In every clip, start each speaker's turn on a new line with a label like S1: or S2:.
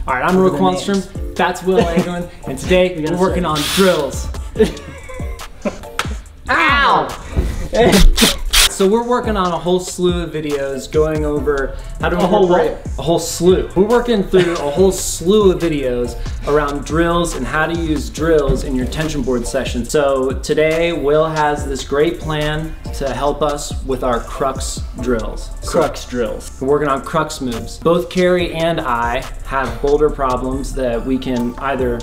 S1: All right, I'm Roy Quanstrom, that's Will Anglin, and today we're working on drills. Ow! So we're working on a whole slew of videos going over how to incorporate a whole slew. We're working through a whole slew of videos around drills and how to use drills in your tension board session. So today Will has this great plan to help us with our Crux drills.
S2: Crux drills.
S1: We're working on Crux moves. Both Carrie and I have boulder problems that we can either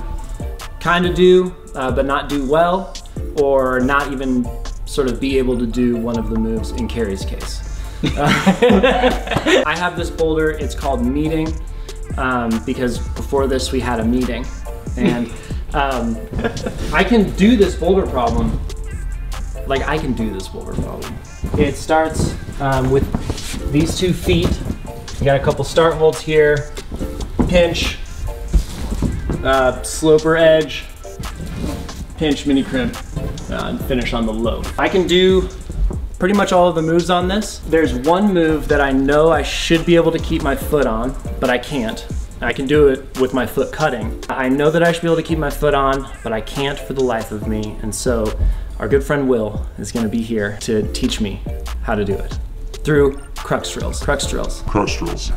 S1: kind of do, but not do well, or not even sort of be able to do one of the moves in Carrie's case. I have this boulder, it's called meeting, because before this we had a meeting. And I can do this boulder problem. Like, I can do this boulder problem. It starts with these 2 feet. You got a couple start holds here, pinch, sloper edge, pinch, mini crimp, and finish on the low. I can do pretty much all of the moves on this. There's one move that I know I should be able to keep my foot on, but I can't. I can do it with my foot cutting. I know that I should be able to keep my foot on, but I can't for the life of me. And so our good friend Will is gonna be here to teach me how to do it through Crux drills. Crux drills.
S3: Crux drills.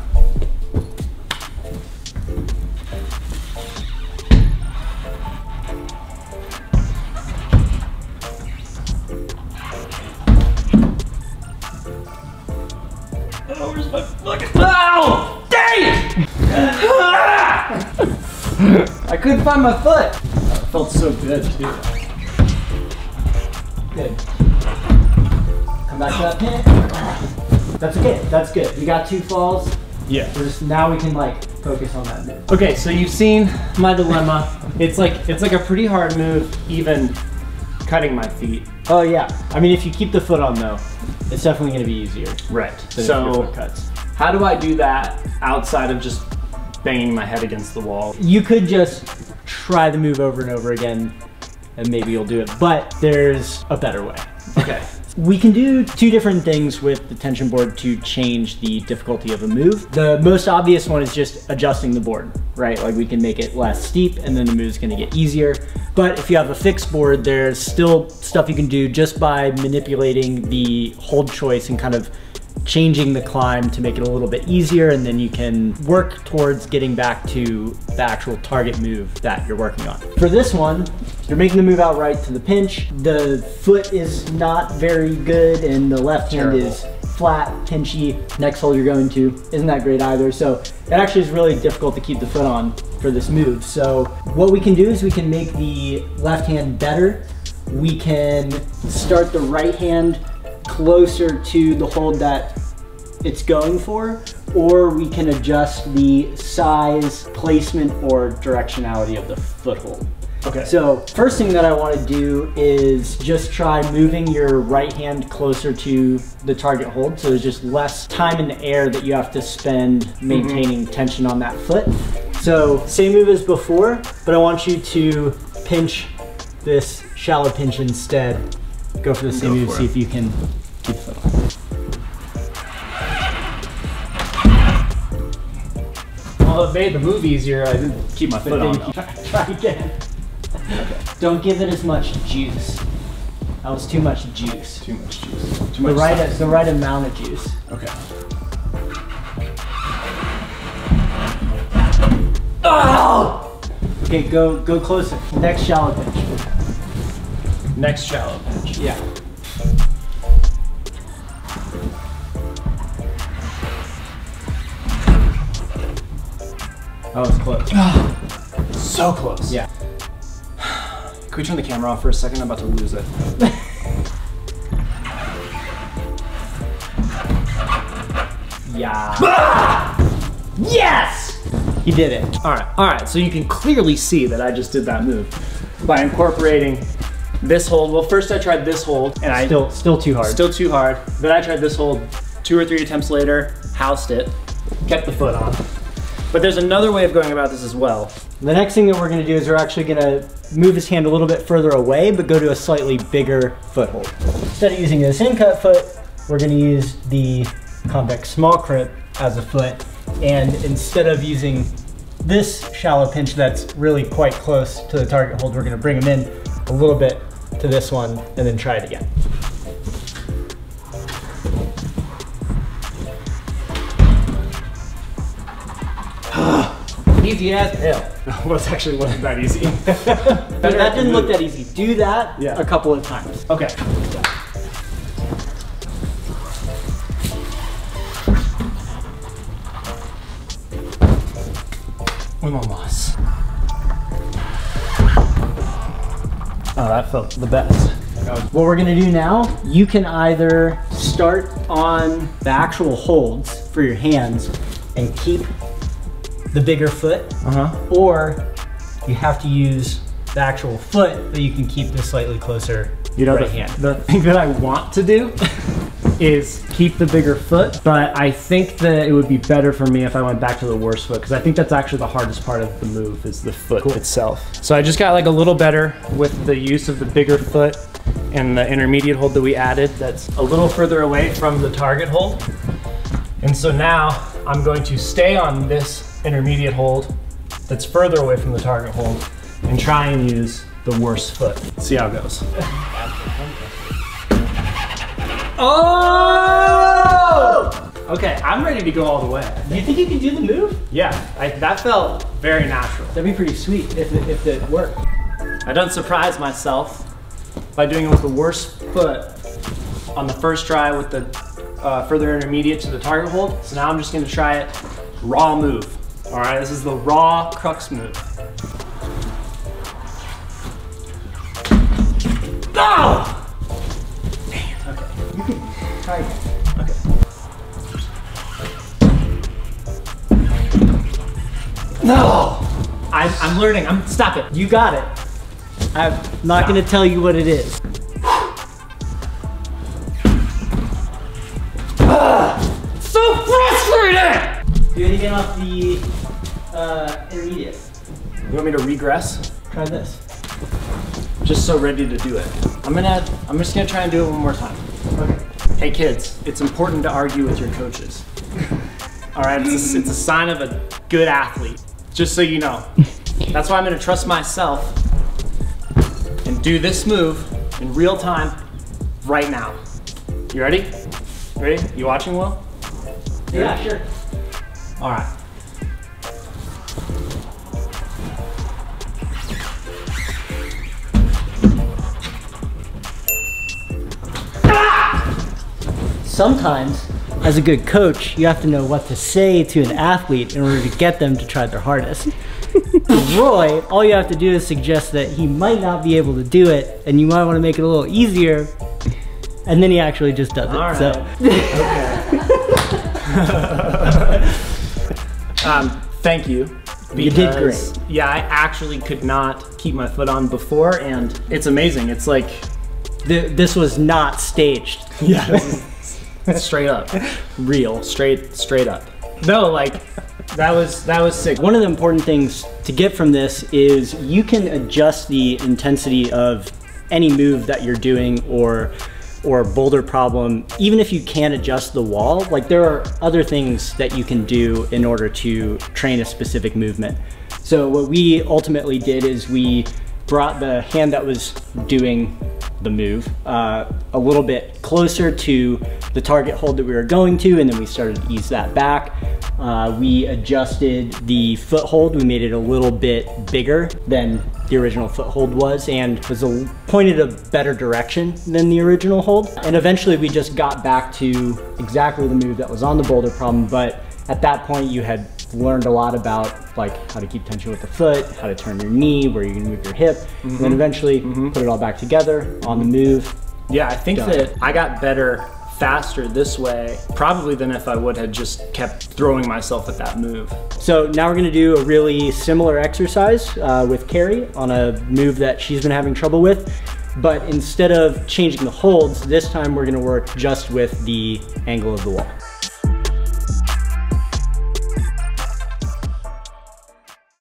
S1: Oh, where's my fucking... Ow! Dang it! I couldn't find my foot. It felt so good too. Good. Come back to that pin. That's okay. That's good. We got 2 falls.
S2: Yeah.
S1: Now we can like focus on that move. Okay, so you've seen my dilemma. It's like a pretty hard move, even cutting my feet.
S2: Oh yeah. I mean, if you keep the foot on though, it's definitely going to be easier.
S1: Right.
S2: So cuts.
S1: How do I do that outside of just banging my head against the wall?
S2: You could just try the move over and over again, and maybe you'll do it. But there's a better way.
S1: Okay.
S2: We can do 2 different things with the tension board to change the difficulty of a move. The most obvious one is just adjusting the board, right? Like, we can make it less steep and then the move's gonna get easier. But if you have a fixed board, there's still stuff you can do just by manipulating the hold choice and kind of changing the climb to make it a little bit easier, and then you can work towards getting back to the actual target move that you're working on. For this one, you're making the move outright to the pinch. The foot is not very good and the left hand is flat, pinchy. Next hole you're going to isn't that great either. So it actually is really difficult to keep the foot on for this move. So what we can do is we can make the left hand better. We can start the right hand closer to the hold that it's going for, or we can adjust the size, placement, or directionality of the foothold.
S1: Okay.
S2: So first thing that I want to do is just try moving your right hand closer to the target hold, so there's just less time in the air that you have to spend maintaining tension on that foot. So same move as before, but I want you to pinch this shallow pinch instead. Go for the same move, see if you can keep the foot on.
S1: Well, it made the move easier. I didn't keep my foot on.
S2: Try again. Okay. Don't give it as much juice. That was too much juice.
S1: Too much juice. Too much
S2: the right amount of juice.
S1: Okay. Oh!
S2: Okay, go closer. Next shallow pinch.
S1: Next shallow pinch.
S2: Yeah. That was close.
S1: So close.
S2: Yeah.
S1: Can we turn the camera off for a second? I'm about to lose it.
S2: Yeah. Yes! You did it.
S1: All right, so you can clearly see that I just did that move by incorporating this hold. Well, first I tried this hold, and
S2: Still too hard.
S1: Still too hard. Then I tried this hold 2 or 3 attempts later, housed it, kept the foot on. But there's another way of going about this as well.
S2: The next thing that we're gonna do is we're actually gonna move his hand a little bit further away, but go to a slightly bigger foothold. Instead of using this in-cut foot, we're gonna use the convex small crimp as a foot, and instead of using this shallow pinch that's really quite close to the target hold, we're gonna bring them in a little bit to this one and then try it again.
S1: Easy as hell.
S2: Well, it actually wasn't that easy. That didn't look that easy. Do that a couple of times.
S1: Okay. Vamos. Oh, that felt the best.
S2: What we're gonna do now, you can either start on the actual holds for your hands and keep the bigger foot, or you have to use the actual foot, but you can keep this slightly closer right hand.
S1: The thing that I want to do is keep the bigger foot, but I think that it would be better for me if I went back to the worse foot, because I think that's actually the hardest part of the move is the foot itself. So I just got like a little better with the use of the bigger foot and the intermediate hold that we added that's a little further away from the target hold. And so now I'm going to stay on this intermediate hold that's further away from the target hold and try and use the worse foot. See how it goes. Oh! Okay, I'm ready to go all the way.
S2: Do you think you can do the move?
S1: Yeah, that felt very natural.
S2: That'd be pretty sweet if it worked.
S1: I done surprised myself by doing it with the worst foot on the first try with the further intermediate to the target hold. So now I'm just gonna try it raw move. All right, this is the raw crux move. Oh! Dang it, okay.
S2: You can try again.
S1: Okay. No! I'm learning, stop it.
S2: You got it. I'm not gonna tell you what it is.
S1: So frustrating!
S2: Do anything off the intermediate.
S1: You want me to regress?
S2: Try this.
S1: Just so ready to do it. I'm just gonna try and do it one more time.
S2: Okay.
S1: Hey kids, it's important to argue with your coaches. All right, it's a sign of a good athlete, just so you know. That's why I'm gonna trust myself and do this move in real time right now. You ready? Ready? You watching, Will?
S2: Yeah, sure.
S1: All right.
S2: Sometimes, as a good coach, you have to know what to say to an athlete in order to get them to try their hardest. Roy, all you have to do is suggest that he might not be able to do it, and you might want to make it a little easier, and then he actually just does it.
S1: All right.
S2: So.
S1: Okay. Thank you.
S2: You did great.
S1: Yeah, I actually could not keep my foot on before, and it's amazing. It's like
S2: this was not staged.
S1: Yeah. Straight up, real, straight up. No, like that was sick.
S2: One of the important things to get from this is you can adjust the intensity of any move that you're doing or boulder problem, even if you can't adjust the wall. Like there are other things that you can do in order to train a specific movement. So what we ultimately did is we brought the hand that was doing the move a little bit closer to the target hold that we were going to, and then we started to ease that back. We adjusted the foothold. We made it a little bit bigger than the original foothold was, and was pointed a better direction than the original hold. And eventually we just got back to exactly the move that was on the boulder problem, but at that point you had learned a lot about like how to keep tension with the foot, how to turn your knee, where you're gonna move your hip, and then eventually put it all back together on the move.
S1: Yeah, I think that I got better faster this way, probably than if I would have just kept throwing myself at that move.
S2: So now we're gonna do a really similar exercise with Carrie on a move that she's been having trouble with, but instead of changing the holds, this time we're gonna work just with the angle of the wall.